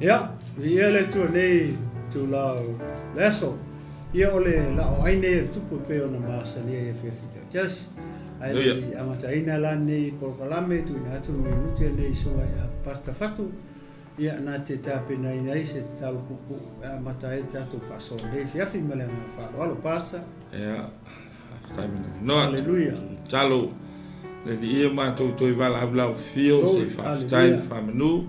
Ia, ia le tu nei tu lao leso. Ia ole LAOAI nei tupu pe ona masani e fefita. Just ai amataina la nei porkalame tu ina tu minuti nei soa ya pasta fatu. Ia na te tape nei se tau pupu amatai tatu faso nei fiafi male na fa alo pasta. Ia. No, Hallelujah. Talo le ia ma to vala abla fio se fa time fa menu.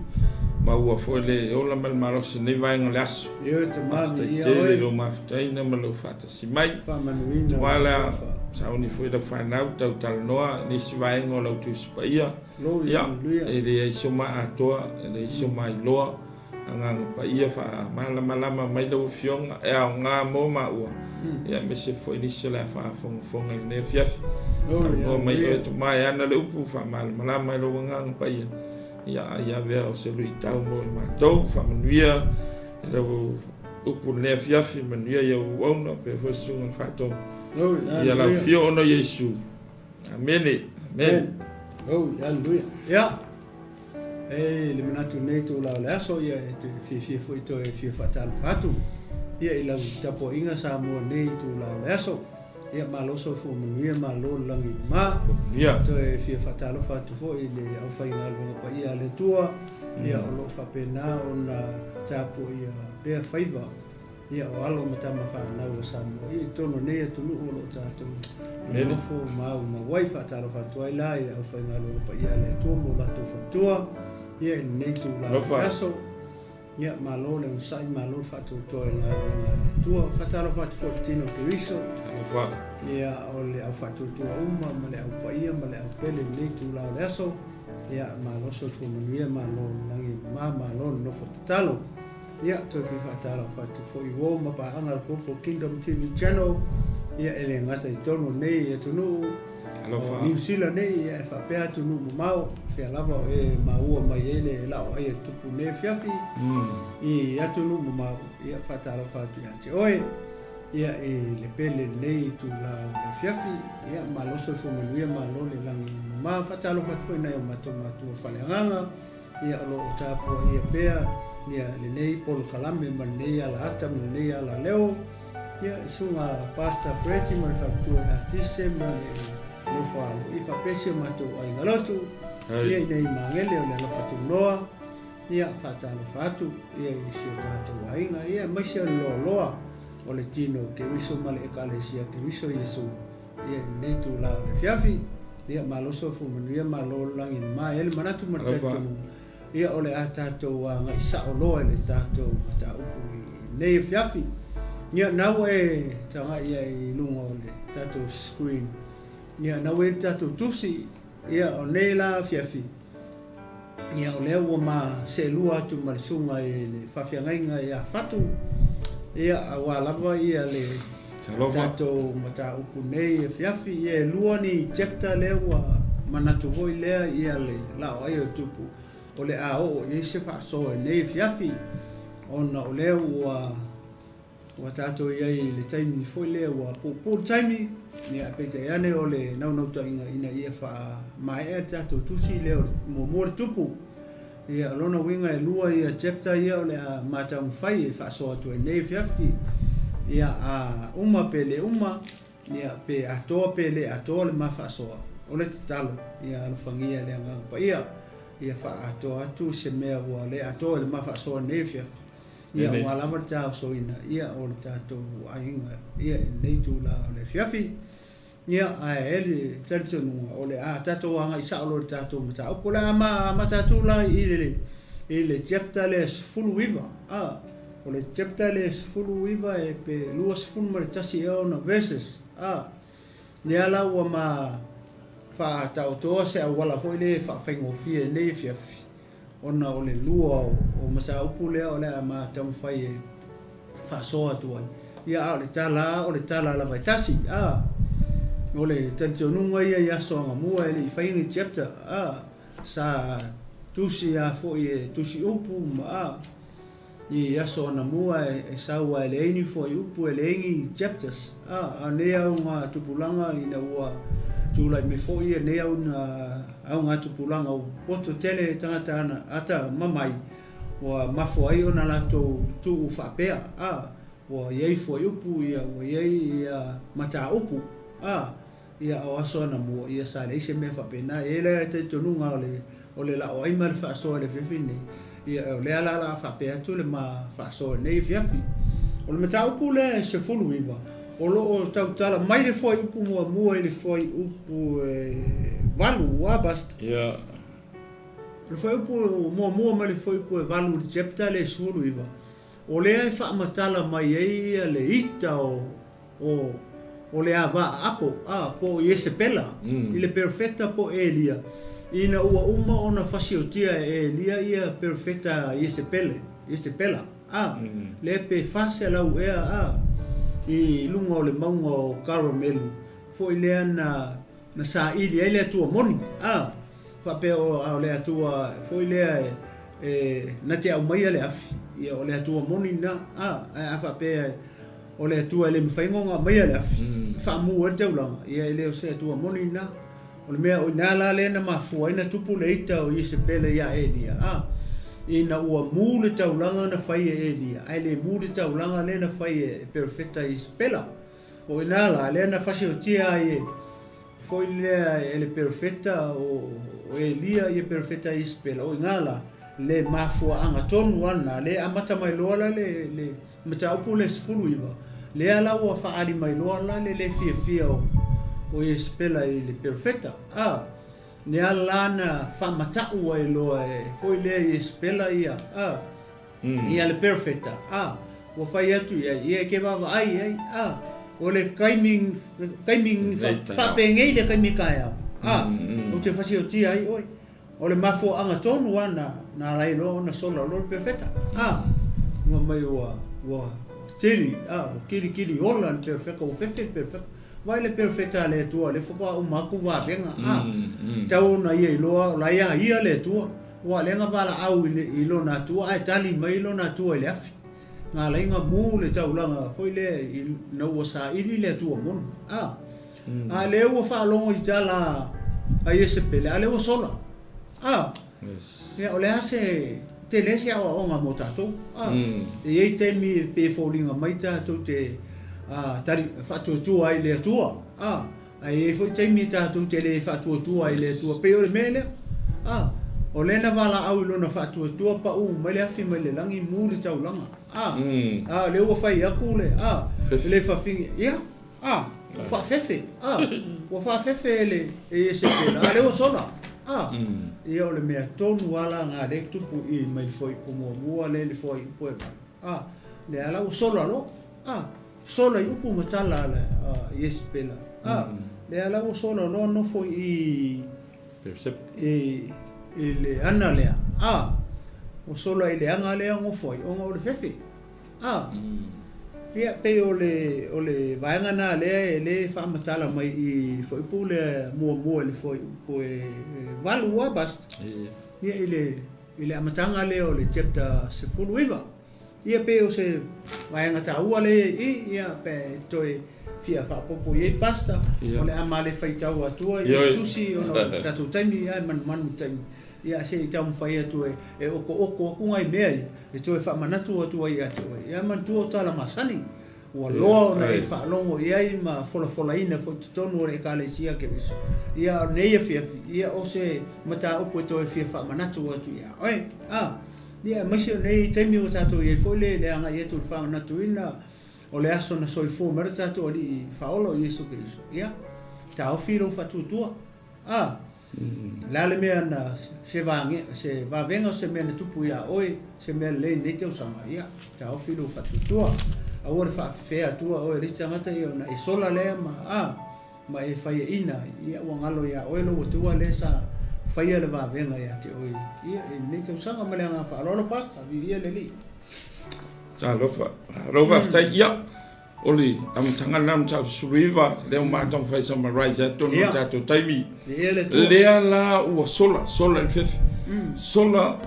Ma ua foi le ola mal marosi nei vai ngale aso. Ia te mami ia oi. Lo mafutaina ma lo 𝚘𝚑𝚎𝚑𝚑𝚑 fa manuina. Wala sauni foi da whanau tau talanoa ni si vai ngō lau tu spaia. Ia, e le iso ma atoa, e le iso mai loa. Anga pa ia fa malama mai lau fionga, e au ngā mō ma ua. Ia me se foi ni se la fa fonga i ne fiafi. Talanoa mai oi tu mai ana le upu fa malama mai lau ngā pa ia. Ia vea o se lui tau mo i mātou, whamanuia, e rau upu nea fiafi, manuia ia uauna, pe fuesunga whatou. Ia lau fio ono Yesu. Amene. Amen. Hallelujah. Ia. Le manatu nei tu lau le aso, ia e te fie fuito e fie whatalu Fatu. Ia i lau tapo inga sa mua nei tu lau le aso. Ia maloso fu manuia malo langi ma. Ia. To e fie whatalo Fatu fo i le au whainga alwanga pa ia le tua. Ia o lo whapena o na tapo ia pea whaiva. Ia o alo matama whanau sa mua. Ia tono nei atunu o lo tato. Malofou mau ma wai whatalo Fatu ai la ia au whainga alwanga pa ia le tua mo lato whatua. Ia i nei tu la aso. Ia malo le usai malo Fatu toa i ngā le tua. Whatalo Fatu fo tino kiriso. Ia o le au Fatu tua uma, ma le au paia, ma le au pele nei tu lao le aso. Ia maloso tu manuia, malo langi malo nofo tatalo. Ia toi fi whatalo Fatu fo i wo ma pa anga kupo Kingdom TV channel. Ia ele ngata i tono nei e tunu. New Zealand nei e whapea tunu mau. Fia lava o e maua mai ele LAOAI e tupu ne fiafi. I atunu mau, ia whatalo Fatu ia te oe. Ia e le pele nei tu lao le fiafi. Ia maloso fu manuia malo le langi ma whatalo Fatu foi nei o matu whaleanganga. Ia alo o tapo ia pea. Ia le nei polo kalame ma nei ala ata ma nei ala leo. Ia sunga pasta freti ma le whaktua artise ma le nofalo. I whapesi o matu ai ngalotu. Ia i nei mangele o le ala Fatu noa. Ia whatalo Fatu. Ia i si o tato wainga. Ia maisi o loa. O le tino ke wiso male e kalesia ke wiso Yesu. Ia nei tu lao le fiafi. Ia maloso fu manuia malo langi ma ele manatu matatu. Ia ole a tatou a ngai sao loa le tatou mata upu nei fiafi. Ia nau e tanga ia i lunga o le tatou screen. Ia nau e tatou tusi. Ia o nei la fiafi. Ia o leo o ma se lua atu malisunga e le whawhiangainga ia Fatu. Ia awa lava ia le tatou mata upu nei e fiafi. Ia lua ni chapter leo manatu voi lea ia le LAOAI o tupu. O le a o e se whaasoa nei fiafi. Ona o leo ua tatou iai le taimi foi lea ua pōpō taimi. Ia pete ane o le naunauta ina ia wha mai e tatou tusi leo mo le tupu. Ia lona winga e lua ia chapter ia o le a matau mwhai e whaasoa tu e nei fiafi. Ia a uma pele uma. Ia pe atoa pele atoa le ma whaasoa. O le talo. Ia alwhangia le angang pa ia. Ia wha atu se mea ua le atoa le ma whaasoa nei fiafi. Ia ua lama tau soina. Ia o le tatou ainga. Ia nei tu la o le fiafi. Ia a ele taritonua o le a tatou anga i sao lo le tatou mata. O pola ma tatou la i le chapter le sfulu iwa. O le chapter le sfulu iwa e pe lua sfulu ma le tasi e ona verses. Le ala ua ma fa tau toa se awala foi le fa whaingofia nei fiafi. Ona o le lua o masa upu lea o lea ma tau whai e whaasoa tuai. Ia o le tala la vai tasi. O le tantionunga ia i aso anga mua e le i whaingi chapter. Sa tusi a foi e tusi upu ma i aso ana mua e saua e le eini foi upu e le engi chapters. A nea unga tupulanga ina ua tūlai me foi e nei au ngā tupulanga o poto tele tangata ana ata mamai ua mafu ai ona latou tu'u fa'apea ua iai foi upu ia ua iai ia mataupu ia o aso ana mua ia sa le ise mea whapena e le te tonuga o le LAOAI ma le whaasoa le whiwhi nei ia o le ala whapea tu le ma whaasoa nei whiawhi o le mataupu le se fulu iwa o loo tautala mai le foi upu mua i le foi upu valu basta le foi upu mua ma le foi upu valu le chapter le sulu iwa o le ai whaamatala mai ai le ita o le ava apo po 𝚜𝚜𝚜𝚑 i le perfecta po Elia ina ua uma ona fasiotia Elia ia perfecta 𝚜𝚜𝚜𝚑 le pe fase lau ea i lunga o le maunga o caramelu foi lea na saili ai le atua moni whapea o le atua foi lea na te au mai le afi ia o le atua moni na whapea o le atua le mwhaingonga mai le afi whaamu e taulanga ia le o se atua moni na o le mea o nala le na mafua ina tupu le ita o 𝚜𝚜𝚜𝚑 ia Elia ina ua mu le taulanga na whai Elia ai le mu le taulanga le na whai perfecta 𝚜𝚜𝚜𝚑 o nala le na whasi o tia ai foi le perfecta o Elia ia perfecta 𝚜𝚜𝚑 o nala le mafua anga tonu ana le amata mai loa le mataupu le sfulu iwa le ala ua whaari mai loa le fia o 𝚜𝚜𝚑 i le perfecta ne ala na whamatau ai loa foi le 𝚜𝚜𝚑 ia le perfecta ua whai atu ia ke wawa ai o le kaiming whapengei le kaiming kai au o te whasi o tia ai oi o le mafua anga tonu ana na rai lo na sola lo perfecta ua mai ua tiri kili ola le perfecta o fefe perfecta vai le perfecta le tua le fopa o maku va venga tau na ia loa la ia le tua ua lenga vala au i lo na tua ai tali mai lo na tua le afi nga lainga mu le taulanga foi le no ua sa ili le tua mon le ua whaalongo i tala a 𝚜𝚜𝚑 a le ua sola ia o le ase te lesi a onga mo tatou e ei temi pe fōlinga mai tatou te tari Fatu ai le tua ai e foi temi tatou te le Fatu ai le tua pe o le mele o le na vala au lo na Fatu pa mai le afi mai le langi mu le taulanga le ua fai aku le fafingi ia fa fefe ua fa fefe le 𝚜𝚜𝚑 le ua sola ia o le mea tonu ala ngā le tupu i mai foi mua le foi poe le ala ua sola lo sola i upu matala le 𝚜𝚜𝚑 le ala ua sola lo no foi i le ana lea o sola i le anga lea ngofo i onga o le fefe ia pe o le vaenga na lea le whaamatala mai i foi pu le mua le foi pu valu basta ia i le amatanga lea o le chapter se fulu iwa ia pe o se vaenga taua le ia pe toi fia whaapopo i pasta o le ama le whaitau atua i tusi o tatu taimi ai manu taimi ia se i tau mwhai atu e oko ngai mea e toi whaamanatu atua i atu ia mantu o tala masani ua loa o nei whaalongo i ai ma fola ina fo tonu o le kalesia ke viso ia nei fiafi ia o se mata upo e toi fia whaamanatu atu ia oi ia maisi o nei taimi o tatu i foi le anga i atu whaamanatu ina o le aso na soifo mara tatu ali i whaolo i Yesu Kiriso ia tau whiro whatutua Lale mea na se vavenga o se mea na tupu ia oi se mea le nei te usanga ia tau whiro whatutua aua le whaafea tua o e rita ngata ia na e sola lea ma e whaia ina ia ua ngalo ia oi lo watua le sa whaia le vavenga ia te oi ia e nei te usanga ma lea ngā whaalolo pasta vi ia le li Rofa ftai ia oli am tangana am tau suriva le matong fai sama raisa tonu tato taimi le la ua sola el fefe sola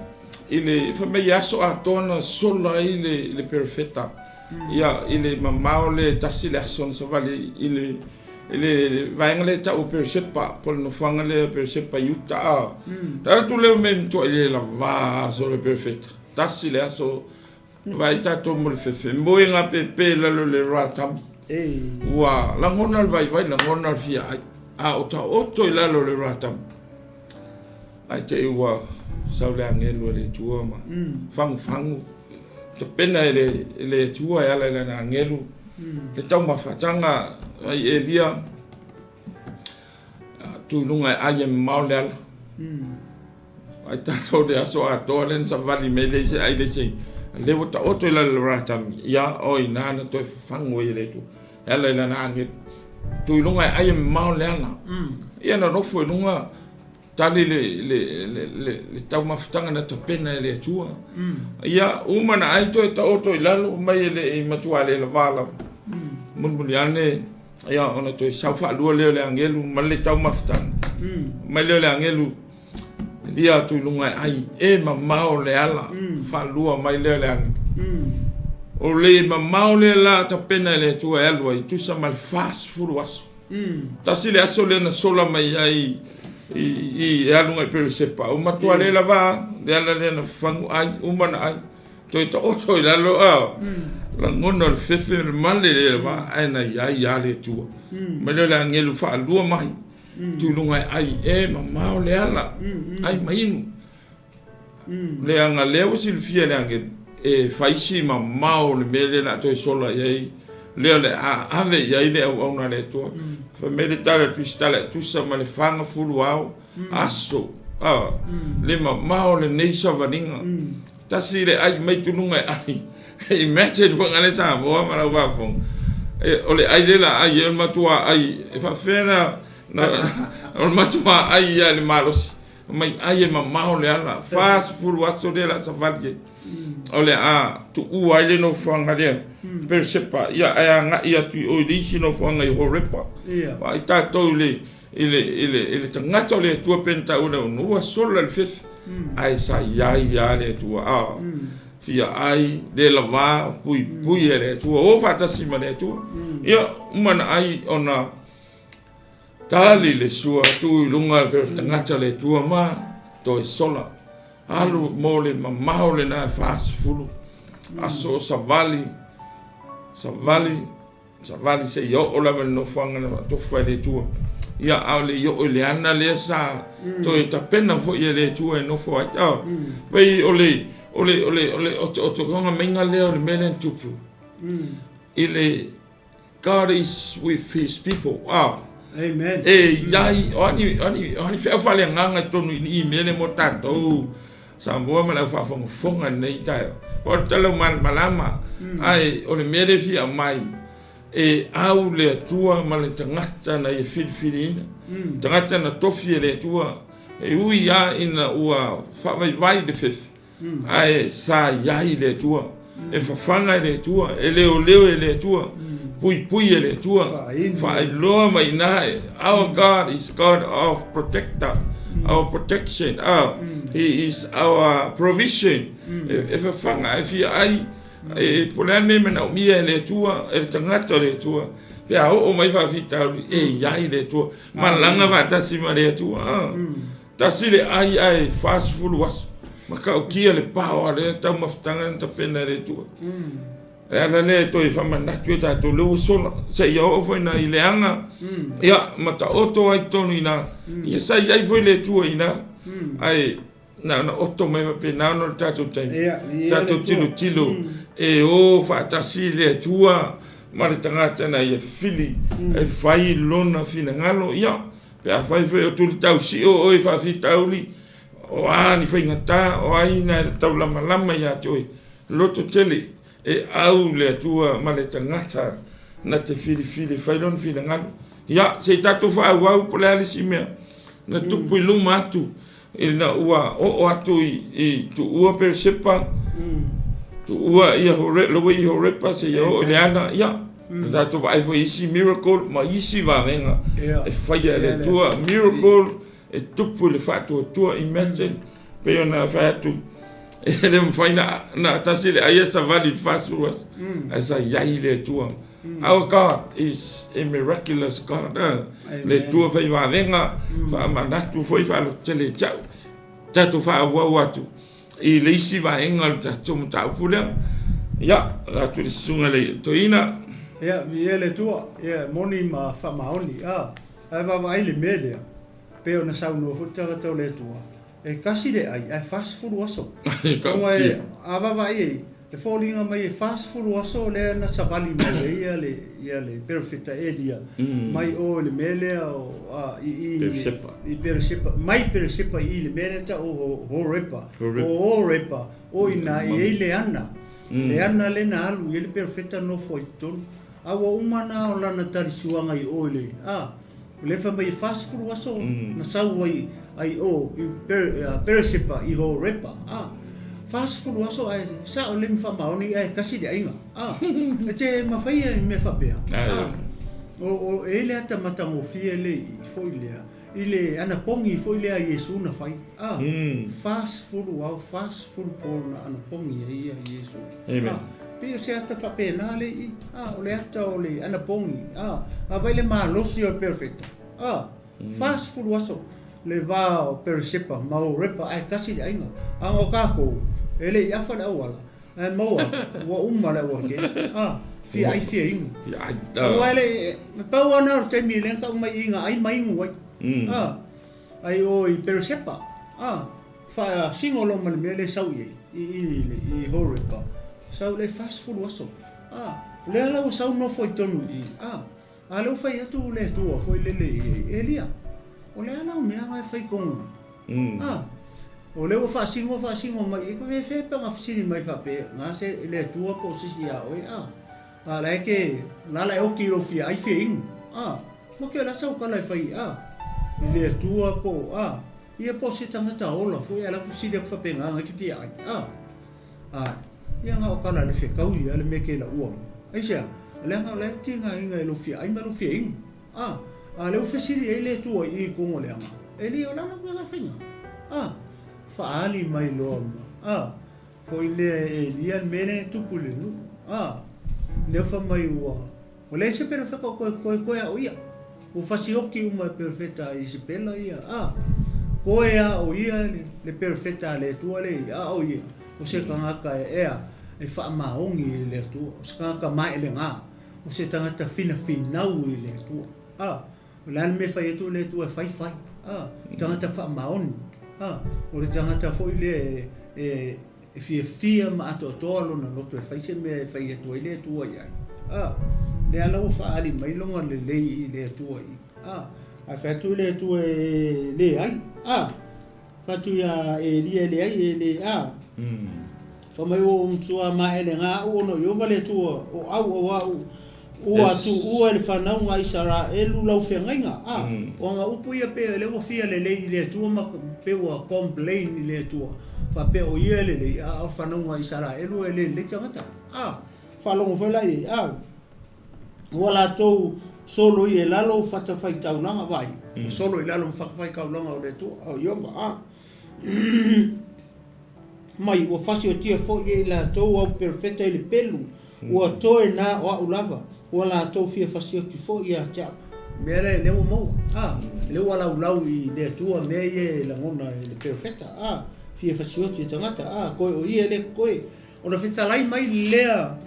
ile fa me yaso atona sola ile perfecta ia ile mamao le tasi le son so vale ile vaingale ta o persepa por no fangale persepa yuta da tu le men to ile la va so le perfecta tasi le aso vai tato mo le fefe moi nga pepe lalo le ratami ua langona le vai langona le fia a o ta oto i lalo le ratami ai te ua sau le angelu le tua ma fangu te pena le tua e ala le angelu le tau mafatanga ai elia tu lunga ai mau le ala ai tato de aso ato len sa vali mele se ai le se le wata oto la ratami ya o inana to fango ile tu ela ila na angel tu lunga ai mau le ala ia no fo lunga tali le tau mafatanga na te pena le tua ia umana ai to ta oto ilalo mai le matua le vala mun ane ia ona to saufa lu le angelu male tau mafatanga mai le angelu dia tu lunga ai mamao le ala fa lua mai le o le mamao le la ta pena le tu elo i tu sa mal fast furuas tasi le aso le na sola mai ai i alunga per sepa o matua le lava le ala le na fangu ai umana ai to ita oto i lalo la ngona le fefe le male le lava ai na ia le tu mai le angelu fa lua mai tu lunga ai mamao le ala ai mainu le anga leo silfia le angel faisi mamao le mele na to sola ai le ave ai le ona le to fa mele tala tu stala tu sa male fanga fulu au aso le mamao le neisa vaninga tasi le ai mai tu lunga ai imagine fo ngale sa bo mara wa fo ole ai le la ai el matua ai fa fena o matua ai le malos mai ai mamao le ala fast full waso de la savali ole tu ai le no fanga le per sepa ia nga ia tu o disi no fanga i horepa ai tato ile tangata le tua penta una no sola le fif ai sa ia le tua fia ai de lava pui le tua o fata sima le tua ia umana ai ona tali le sua tu lunga per tangata le tua ma to sola alu mole mamao le na fast fulu aso savali se yo ola no fanga to fa le tua ia ale yo le ana le sa to ta pena fo ye le tua no fo ai vai ole o to gonga menga le o melen tupu ile God is with his people amen yai oni fe fa le nganga tonu i mele mo tato sa mo mala fa fonga nei tai o tele malama ai o le mele fi mai au le tua male tangata na filfilina tangata na tofi le tua ui ya ina ua fa vai de fef ai sa yai le tua fa fanga le tua leo le tua pui le tua fa lo mai nai our God is God of protector our protection he is our provision if a fanga if ai polane me na mi le tua tangata le tua pe o mai fa fita yai le tua malanga va tasima le tua tasile ai fast food was maka o kia le pao le tau maftanga ta pena le tua ana le to fa mana tu ta to lo sola se yo foi na ileanga ya mata oto ai tonu ina ya sai ai foi le tua ina ai na oto mai pe na no tato tilo o fa tasi le tua mari tangata na ia fili e fai lona fina ngalo ya pe a fai foi o tu tau si o fa fi tauli o ani fai ngata o ai na tau lama ya toi loto tele au le tua male tangata na te fili fai lona fina ngalo ya se tato fa au po le si me na tupu luma atu ina ua o atu i tu ua per sepa tu ua ia hore lo i hore pa se yo le ana ya da tu vai foi isi miracle ma isi va venga e fai le tua miracle e tupu le fatu tua imagine pe ona fatu ele fai na tasile ai sa valid fasuas asa yai le tua our God is a miraculous God le tua fai va venga fa manatu foi fa lo tele chau tatu fa wa watu I le isi vaenga le tatou taupu lea. Ia, atu le sunga le toina. Ia, vi le tua, ia, moni ma whamaoni, ai wawa le melea. Peo na sauno futara tau le tua. E kasi le ai fast food aso. Konga a wawa le fōlinga mai fast food aso le na savali mai ia le perfecta elia. Mai o le melea o i persepa. Mai persepa i le melea ta o repa. O repa. O ina le ana. Le ana le na alu i le perfecta no foitonu. Awa umana o lana tarisuanga i o le. Le fa mai fast food aso na sau ai o persepa i ho repa. Fast food aso ai sa o le mfamaoni ai kasi de ainga. E te mawhaia i me whapea. O ele ata matango fie le i foilea. I le ana pongi foilea Yesu na whai. Fast food por na ana pongi ia Yesu. Amen. Pio se ata whapea nā le i. O le ata o le ana pongi. A vai le maa losi o perfecta. Fast food aso. Le va o persepa mau repa ai kasi de ainga. O kako. Ele i afa le awala. Maua. Wa umma le awake. Fia ai fia ingu. O ele. Me pau ana o te mi lenka umai inga ai maingu wai. Ai o i persepa. Fa singolo mal mele sau ye. I ho repa. Sau le fast food aso. Le ala o sau no foi tonu i. A le fai atu le tua foi lele elia. O le ala o mea ngai fai konga. O le o whaasingo mai, e ko fe pa ngafisini mai whape, ngā se le tua po sisi a oi, la eke, la o ki rofi ai fie ingu, mo ke la sau kalai whai, i le tua po, ia po se tangata ola, fo ia la kusiri ak whape ngā ki fie ai, ia ngā o kala le fie kaui, ale me ke la uang, ai sea, le ngā le tinga inga e lo fie ai ma lo fie ingu, le o whesiri e le tua i kongo le anga, e li o lana kua ngā whinga, faali mai loa ma. Foi le lian mene tupu le nu. Le fa mai ua. O le se perfecta koe a oia. O fasioki uma perfecta i se pela ia. Koe a oia le perfecta le tua le a oia. O se kangaka e ea e wha maongi le tua. O se kangaka mai le ngā. O se tangata fina finau i le tua. O le ane me fai etu le tua e fai. Tangata wha maoni. O le tangata foi le e fia ma ato tolo na loto e faise me fai e tua le tua ia. Le ala o faali mai longa le lei le tua i. A fatu le tua le ai. Fatu ia e lia le ai le Fa mai o mtua ma ele nga o no yo vale tua o au ua tu ua le whanau ngai sara e lulau whengainga. O nga upu ia pe le o fia le lei le tua ma pe ua complain le tua. Fa pe o ia le lei a whanau ngai sara e lu e le tangata. Whalongo whela i wala tau solo i e lalo whatawhai taunanga vai. Solo i lalo whakawhai kaunanga o le tua. O ionga mai o fasi o tia fo i la tau au perfecta i le pelu. Ua toe na o au lava. Wala tau fia fasio ki fo ia tia. Mere le o mo. Le wala ulau i le tua me ye la ngona le perfecta. Fia fasio ti tangata. Koe o ia le koe. O na feta lai mai lea.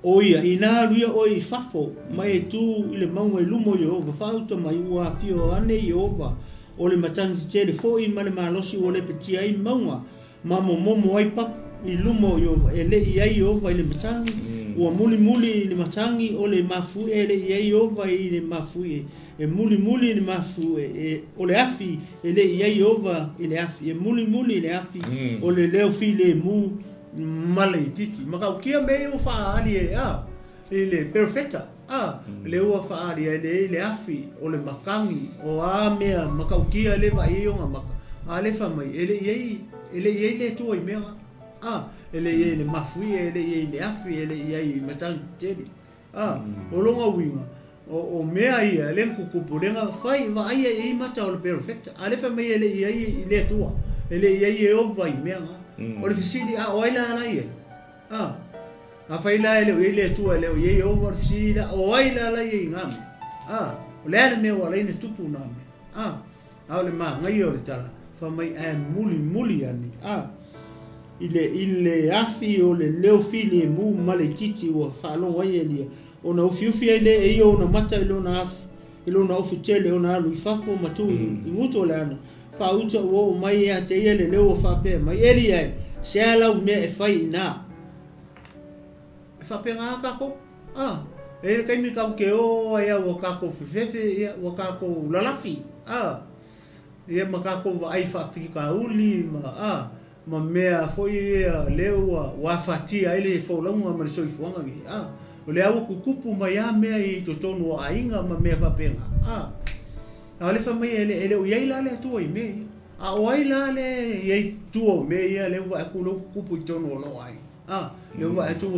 O ia ina ria o i fafo mai tu i le maunga i lumo Jehova. Fauta mai ua fio ane Jehova. O le matangi tele fo i male malosi o le petia i maunga. Mamo momo ai pap i lumo Jehova. E le i ai Jehova i le matangi. Ua muli le matangi o le mafu e le iai ova i le mafu e muli le mafu e o le afi e le iai ova i le afi e muli le afi o le leo fi le mu male i titi maka ukia me o faali e le perfecta le ua faali e le afi o le makangi o a mea maka ukia le va i o nga maka le fa mai e le iai le tua i mea ele ye le mafui ele ye le afi ele ye matang tele o longa winga o mea ia le kukupulenga fai va ia e mata o perfect ale fa me ele ye le tua ele ye o vai mea o le fisidi o ila ala ia a fai la ele tua ele ye o va fisidi o ila ala ia ngam o le me o le tupu na me a le ma ngai o le tala mai muli ani ile afi o le leo fili mu male titi o whaalonga ia lia o na ufiufi ai le e o na mata ilo na afu ilo na ufi tele o na alu ifafo matu i muto le ana whauta o mai ea te ia le leo o whapea mai eri ai se ala u mea e whai ina e whapea ngā kako e kaimi kau ke o ea o kako whiwhewe ia o kako lalafi ia makako wa ai whaafika uli ma mea foi leo wa fatia ile fo longa ma so ifuanga ni o le awa kukupu mai a mea i to tonu a inga ma mea fapenga ale fa mai ele o yai la le tu i me o ai la le yai tu me ia le wa ku lo kupu i tonu lo ai le wa tu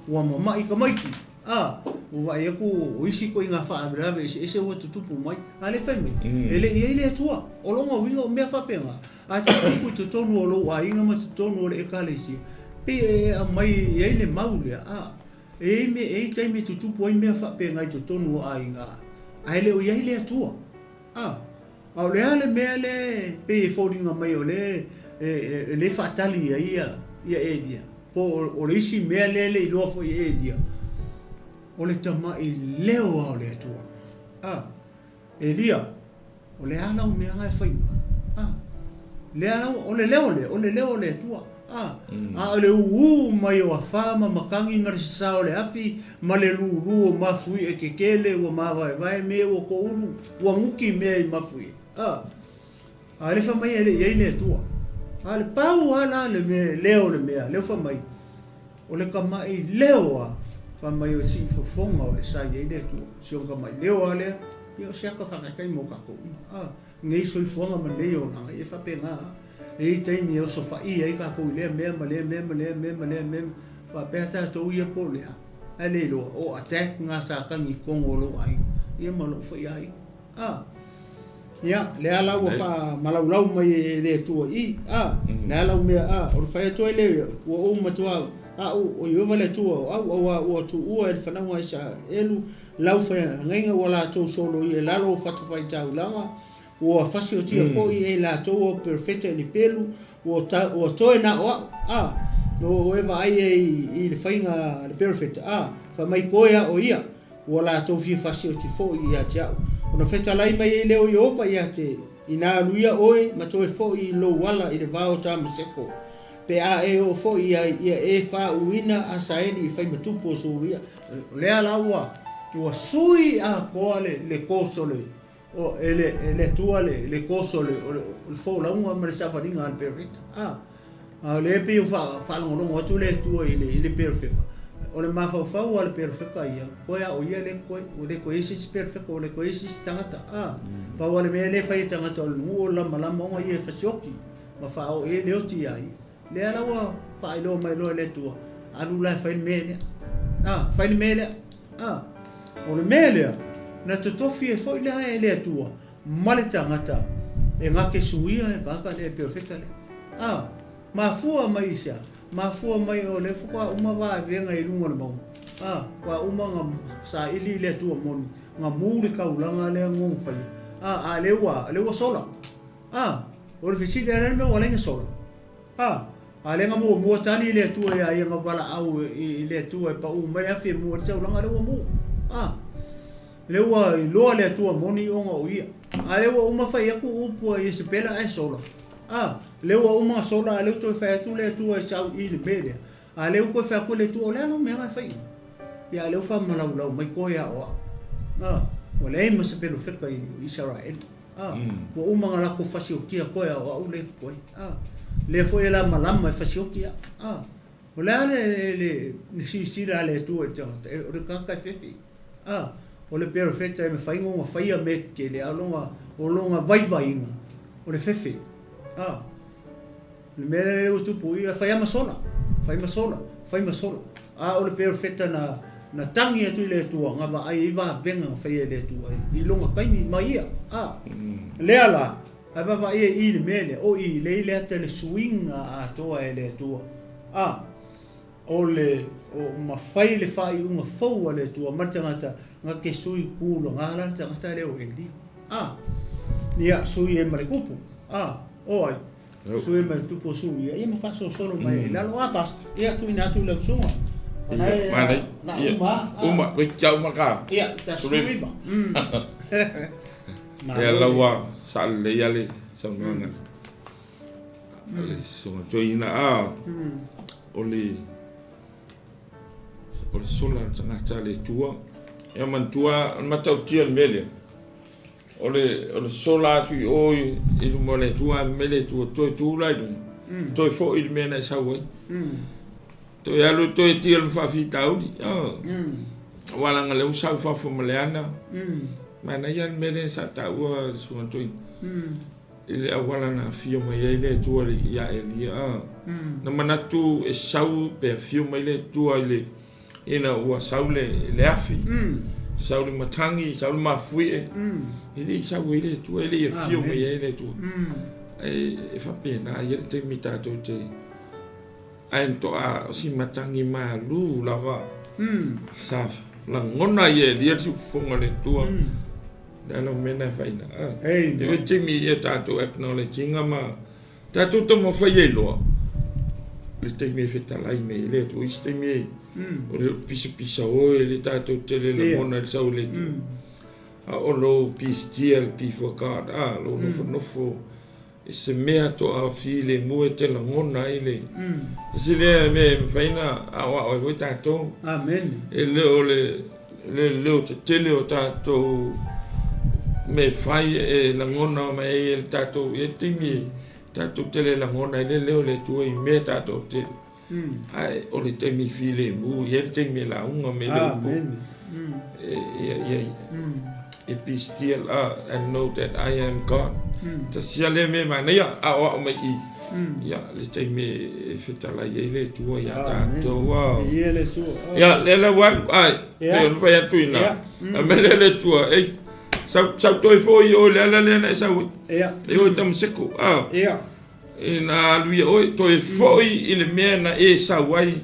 wa mama i ka mai ki o vai ku o isi ko inga fa brave ese o tupu mai ale fa mai ele ile tu o longa winga o mea fapenga a tupu to tonu lo wa inga ma to tonu le ekalesi pe mai ele maule e me e tai me tupu ai mea fapenga to tonu a inga ele o ile tu au le ale mea le pe folinga mai o le fatali ia edia po o isi mea le lo fo edia o le tama i leo au le atua elia o le ala o mea ngai whaima le ala o le leo le atua o le mai o a whama makangi marisasa o le afi ma le lulu o mafui e kekele o mawai me o ko ulu o nguki mea i mafui le whamai e le atua le pau ala le mea leo le mea leo whamai o le kamai leo mai o si fofonga o le sai e le tu si o ka mai leo ale i o se ka fa kai mo ka ko ngai so fonga ma leo na e fa pena e tai mi o so fa i ai ka ko le me fa peta to ia po le ale lo o attack nga sa ka ni kongo lo ai ia ma lo fa ai ya le ala o fa malau mai le tu i le ala me o fa to le o ma to o yo vale tu o tu o el fananga isa elu lau fa ngainga wala to solo i lalo fatu fai tau langa o fasio tia fo i la to perfecto ni pelu o to na no eva ai i le fainga le perfect fa mai koia o ia wala to fi fasio ti fo i a tia ona feta lai mai le o yo fa ia te ina luia oi ma to fo i lo wala i le vao ta mseko pe e o fo ia e fa uina asaeni fai matupo so ia le alawa tu sui a koale le kosole o ele tuale le kosole o fo la un ma sa faringa al perfect le pe fa lo tu le tu ile perfect o le mafa o al perfect ia ko ya o ia le ko isi perfect o le ko isi tangata pa wale me le fai tangata o la malama o ia fa shoki ma fa o le o ti ai le alawa fa ilo mai lo le tu alu la fa mele fa mele o le mele na te tofi e foi le tu male tangata e ngake suia e ka le perfecta le mafua mai sia mafua mai o le fuka uma va venga i lunga le mau wa uma nga sa ili le tu mon nga muri ka ulanga le ngong fai lewa sola o le fisi le me wala nga sola ale nga mo tani le tu ya nga vala au le tu e pa mai afi mo tau langa le mo lewa lo le tu moni o nga o ia ale wa uma fai aku upu e se pela ai sola lewa uma sola le tu fa tu le tu e sau i le bele ale ko fa ko le tu le no me nga fai ya le fa malau mai ko ya o wala e mo se pelo feka i Israel wa uma nga la ko fasi o kia ko ya o le ko le foi la malama fa siokia wala le si la le tu e o ka fefi o le perfecta me fai ngo fai a me ke le alonga o longa vai o le fefi le me o tupu ia fai ma sola o le perfecta na tangi atu le tu nga va ai va venga fai le tu i longa kai mi mai le ala ava va i le mele o i le tele swing a toa ele tua o le o ma fai le fai uma fo le tua matangata nga ke sui kulo nga la tangata le o eli ia sui e mare kupu Oi. Sui me tupu su ia ma faso solo mai la lo abasta. Ia tu ina tu le sunga. Mana uma we chau maka. Ia ta sui ba. Ya lawa sal le yale sananga. Ale sunga joina oli sola tanga tale tua. Ya man tua matau tia mele. Ole sola tu oi il mole tua mele tu tu lai dum to fo il mena sa wai to ya lo to tiel fa fi taudi wala ngale usa fa fo meleana mana yan mele sa ta wa so to ile awala na fio mai ile tu ya elia na mana tu e sau pe fio mai ile tu ile ina wa saule le afi saule matangi saule mafui ele saule ile tu ele fio mai ile tu e fa pena ia te mita to te ai to a si matangi ma lu lava sa la ngona ye dia su fonga le tu dala mena faina e te mi ia tato acknowledging ma tato to mo fa ye lo le te mi feta lai me le tu iste mi o le pisa o le tato te le ngona sa le tu a o lo pistiel pi fokat lo no fo se mea to a file mo te la ngona ile se le me faina a o vo tato amen e le o te le o tato me fai e la ngona mai el tato e timi tato tele la ngona le le tu e me tato te ai o le temi file mu e temi la unga me le e pistiel I know that I am God ta siale me mania a o mai ya le temi fetala ye le tu ya tato wow ya le wa ai te no fai tu ina me le tu e Sau toi foi o le na sau. Eu tam seco. Ina lui o toi foi ile mena e sawai